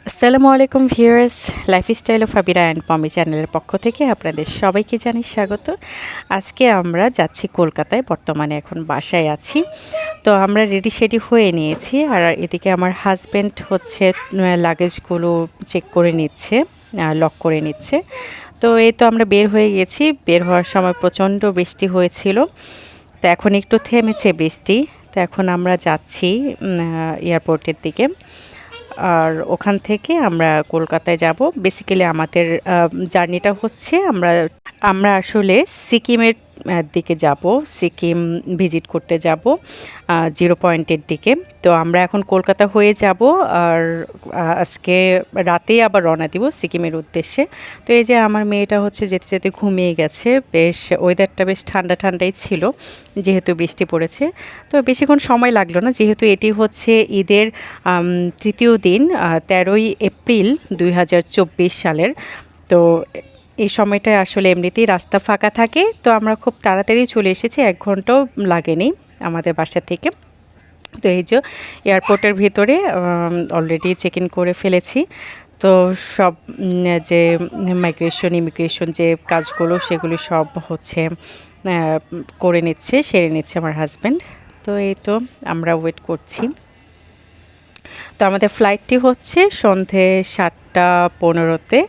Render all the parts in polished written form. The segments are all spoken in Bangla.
আসসালামু আলাইকুম viewers, lifestyle of Abira and Pomi চ্যানেলের পক্ষ থেকে আপনাদের সবাইকে জানাই স্বাগত। আজকে আমরা যাচ্ছি কলকাতায়, বর্তমানে এখন বাসায় আছি। তো আমরা রেডি শেডি হয়ে নিয়েছি, আর এদিকে আমার হাজব্যান্ড হচ্ছে লাগেজগুলো চেক করে নিচ্ছে, লক করে নিচ্ছে। তো এই তো আমরা বের হয়ে গেছি। বের হওয়ার সময় প্রচণ্ড বৃষ্টি হয়েছিল, তো এখন একটু থেমেছে বৃষ্টি। তো এখন আমরা যাচ্ছি এয়ারপোর্টের দিকে, আর ওখান থেকে আমরা কলকাতায় যাব। বেসিক্যালি আমাদের জার্নিটা হচ্ছে আমরা আমরা আসলে সিকিমের দিকে যাব, সিকিম ভিজিট করতে যাব, জিরো পয়েন্টের দিকে। তো আমরা এখন কলকাতা হয়ে যাব, আর আজকে রাতেই আবার রওনা দিব সিকিমের উদ্দেশ্যে। তো এই যে আমার মেয়েটা হচ্ছে যেতে যেতে ঘুমিয়ে গেছে। বেশ ওয়েদারটা বেশ ঠান্ডা ঠান্ডাই ছিল, যেহেতু বৃষ্টি পড়েছে। তো বেশিক্ষণ সময় লাগলো না, যেহেতু এটি হচ্ছে ঈদের তৃতীয় দিন, 13ই এপ্রিল 2024 সালের। তো এই সময়টায় আসলে এমনিতেই রাস্তা ফাঁকা থাকে, তো আমরা খুব তাড়াতাড়ি চলে এসেছি, 1 ঘন্টাও লাগেনি আমাদের বাসা থেকে। তো এই যে এয়ারপোর্টের ভিতরে অলরেডি চেক ইন করে ফেলেছি। তো সব যে ইমিগ্রেশন যে কাজগুলো সেগুলি সব হচ্ছে করে নিচ্ছে, সেরে নিচ্ছে আমার হাজব্যান্ড। তো এই তো আমরা ওয়েট করছি। তো আমাদের ফ্লাইটটি হচ্ছে সন্ধে 7:15-তে।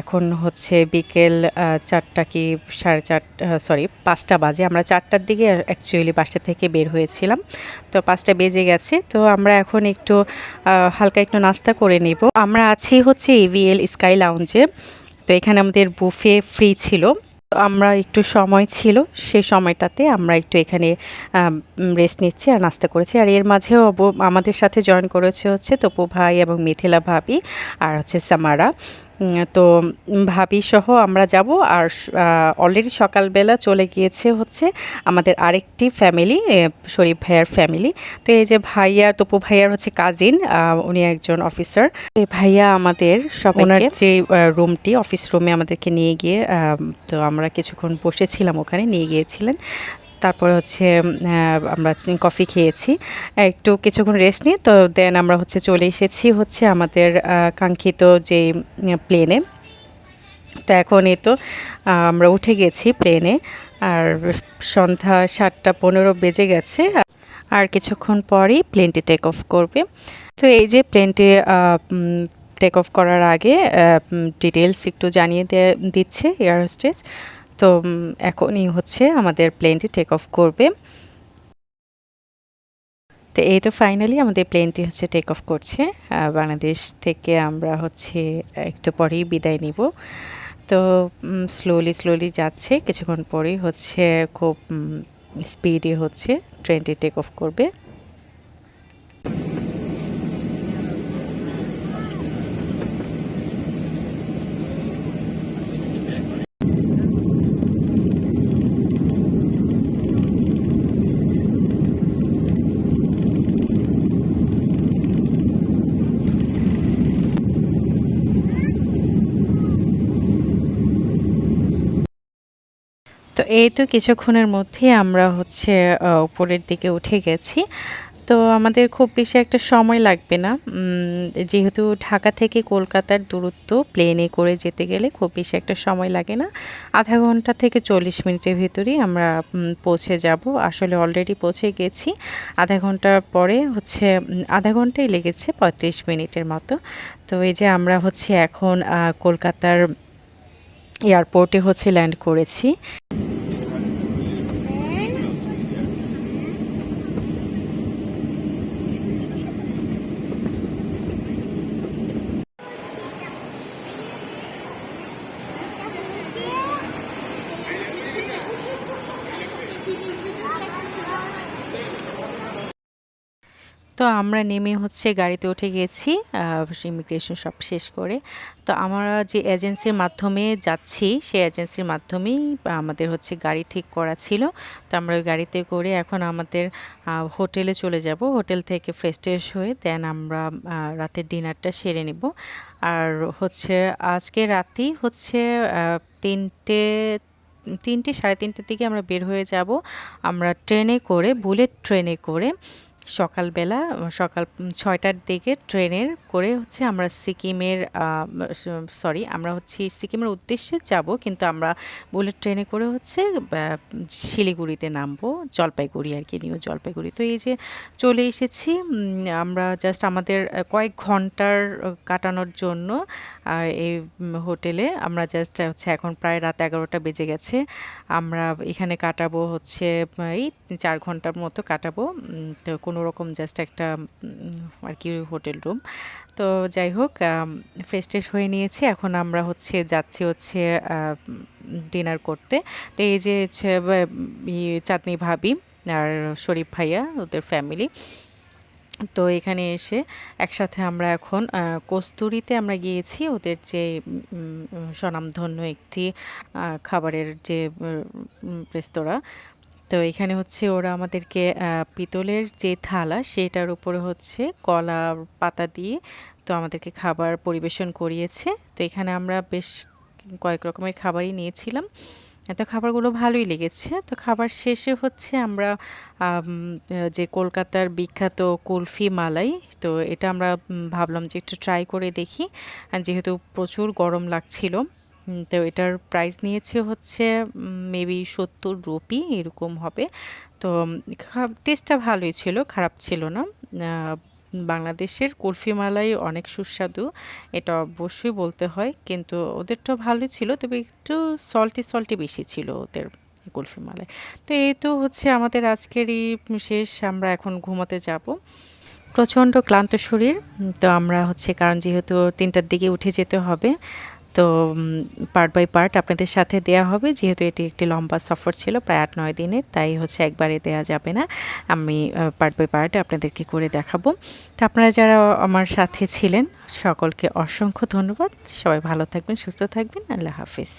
এখন হচ্ছে বিকেল 4টা কি 4:30, সরি 5টা বাজে। আমরা 4টার দিকে অ্যাকচুয়ালি বাসা থেকে বের হয়েছিলাম, তো 5টা বেজে গেছে। তো আমরা এখন একটু হালকা একটু নাস্তা করে নিব। আমরা আছি হচ্ছে এভিএল স্কাই লাউঞ্জে। তো এখানে আমাদের বুফে ফ্রি ছিল। তো আমরা একটু সময় ছিল, সেই সময়টাতে আমরা একটু এখানে রেস্ট নিচ্ছি আর নাস্তা করেছি। আর এর মাঝেও আমাদের সাথে জয়েন করেছে হচ্ছে তপু ভাই এবং মিথিলা ভাবি, আর হচ্ছে সামারা। তো ভাবি সহ আমরা যাব। আর অলরেডি সকালবেলা চলে গিয়েছে হচ্ছে আমাদের আরেকটি ফ্যামিলি, শরীফ ভাইয়ার ফ্যামিলি। তো এই যে ভাইয়া, তপু ভাইয়ার হচ্ছে কাজিন, উনি একজন অফিসার। এই ভাইয়া আমাদের ওনার যে রুমটি, অফিস রুমে আমাদেরকে নিয়ে গিয়ে, তো আমরা কিছুক্ষণ বসেছিলাম ওখানে, নিয়ে গিয়েছিলেন। তারপরে হচ্ছে আমরা কফি খেয়েছি, একটু কিছুক্ষণ রেস্ট নিয়ে তো দেন আমরা হচ্ছে চলে এসেছি হচ্ছে আমাদের কাঙ্ক্ষিত যে প্লেনে। তো এখন এই তো আমরা উঠে গেছি প্লেনে, আর সন্ধ্যা 7:15 বেজে গেছে। আর কিছুক্ষণ পরেই প্লেনটি টেক অফ করবে। তো এই যে প্লেনটি টেক অফ করার আগে ডিটেলস একটু জানিয়ে দিচ্ছে এয়ার হোস্টেস। তো এখনই হচ্ছে আমাদের প্লেনটি টেক অফ করবে। তো এই তো ফাইনালি আমাদের প্লেনটি হচ্ছে টেক অফ করছে। বাংলাদেশ থেকে আমরা হচ্ছে একটু পরেই বিদায় নিব। তো স্লোলি যাচ্ছে, কিছুক্ষণ পরেই হচ্ছে খুব স্পিডে হচ্ছে ট্রেনটি টেক অফ করবে। তো এই তো কিছুক্ষণের মধ্যে আমরা হচ্ছে উপরের দিকে উঠে গেছি। তো আমাদের খুব বেশি একটা সময় লাগবে না, যেহেতু ঢাকা থেকে কলকাতার দূরত্ব প্লেনে করে যেতে গেলে খুব বেশি একটা সময় লাগে না। আধা ঘন্টা থেকে 40 মিনিটের ভিতরেই আমরা পৌঁছে যাব। আসলে অলরেডি পৌঁছে গেছি। আধা ঘন্টা পরে হচ্ছে আধা ঘন্টাই লেগেছে, 35 মিনিটের মতো। তো এই যে আমরা হচ্ছে এখন কলকাতার এয়ারপোর্টে হচ্ছে ল্যান্ড করেছি। তো আমরা নেমে হচ্ছে গাড়িতে উঠে গেছি, ইমিগ্রেশন সব শেষ করে। তো আমরা যে এজেন্সির মাধ্যমে যাচ্ছি, সেই এজেন্সির মাধ্যমেই আমাদের হচ্ছে গাড়ি ঠিক করা ছিল। তো আমরা ওই গাড়িতে করে এখন আমাদের হোটেলে চলে যাব। হোটেল থেকে ফ্রেশ ট্রেশ হয়ে দেন আমরা রাতের ডিনারটা সেরে নেব। আর হচ্ছে আজকে রাতেই হচ্ছে 3টে সাড়ে 3টের দিকে আমরা বের হয়ে যাব। আমরা ট্রেনে করে, বুলেট ট্রেনে করে সকালবেলা সকাল ৬টার দিকে ট্রেনের করে হচ্ছে আমরা সিকিমের আমরা হচ্ছে সিকিমের উদ্দেশ্যে যাব, কিন্তু আমরা বুলেট ট্রেনে করে হচ্ছে শিলিগুড়িতে নামবো, জলপাইগুড়ি আর কি, নিউ জলপাইগুড়ি। তো এই যে চলে এসেছি আমরা জাস্ট আমাদের কয়েক ঘন্টার কাটানোর জন্য এই হোটেলে। আমরা জাস্ট হচ্ছে এখন প্রায় রাত 11টা বেজে গেছে। আমরা এখানে কাটাবো হচ্ছে এই 4 ঘন্টার মতো কাটাবো। তো কোনো রকম জাস্ট একটা আর কি হোটেল রুম। তো যাই হোক, ফ্রেশ ট্রেশ হয়ে নিয়েছি, এখন আমরা হচ্ছে যাচ্ছি হচ্ছে ডিনার করতে। তো এই যে চাঁদনি ভাবি আর শরীফ ভাইয়া ওদের ফ্যামিলি, তো এখানে এসে একসাথে আমরা এখন কস্তুরীতে আমরা গিয়েছি, ওদের যে স্বনামধন্য একটি খাবারের যে রেস্তোরাঁ। তো এখানে হচ্ছে ওরা আমাদেরকে পিতলের যে থালা সেটার উপরে হচ্ছে কলা পাতা দিয়ে তো আমাদেরকে খাবার পরিবেশন করিয়েছে। তো এখানে আমরা বেশ কয়েক রকমের খাবারই নিয়েছিলাম। তো খাবারগুলো ভালোই লেগেছে। তো খাবার শেষে হচ্ছে আমরা যে কলকাতার বিখ্যাত কুলফি মালাই, তো এটা আমরা ভাবলাম যে একটু ট্রাই করে দেখি, যেহেতু প্রচুর গরম লাগছিল। তো এটার প্রাইস নিয়েছে হচ্ছে মেবি 70 রুপি এরকম হবে। তো টেস্টটা ভালোই ছিল, খারাপ ছিল না। বাংলাদেশের কুলফি মালাই অনেক সুস্বাদু, এটা অবশ্যই বলতে হয়, কিন্তু ওদেরটা ভালোই ছিল, তবে একটু সল্টি বেশি ছিল ওদের কুলফি মালাই। তো এই তো হচ্ছে আমাদের আজকেরই শেষ, আমরা এখন ঘুমাতে যাব। প্রচণ্ড ক্লান্ত শরীর। তো আমরা হচ্ছে, কারণ যেহেতু 3টার দিকে উঠে যেতে হবে, তো পার্ট বাই পার্ট আপনাদের সাথে দেয়া হবে, যেহেতু এটি একটি লম্বা সফর ছিল প্রায় 8-9 দিনের, তাই হচ্ছে একবারে দেয়া যাবে না, আমি পার্ট বাই পার্ট আপনাদেরকে করে দেখাবো। তো আপনারা যারা আমার সাথে ছিলেন সকলকে অসংখ্য ধন্যবাদ। সবাই ভালো থাকবেন, সুস্থ থাকবেন। আল্লাহ হাফিজ।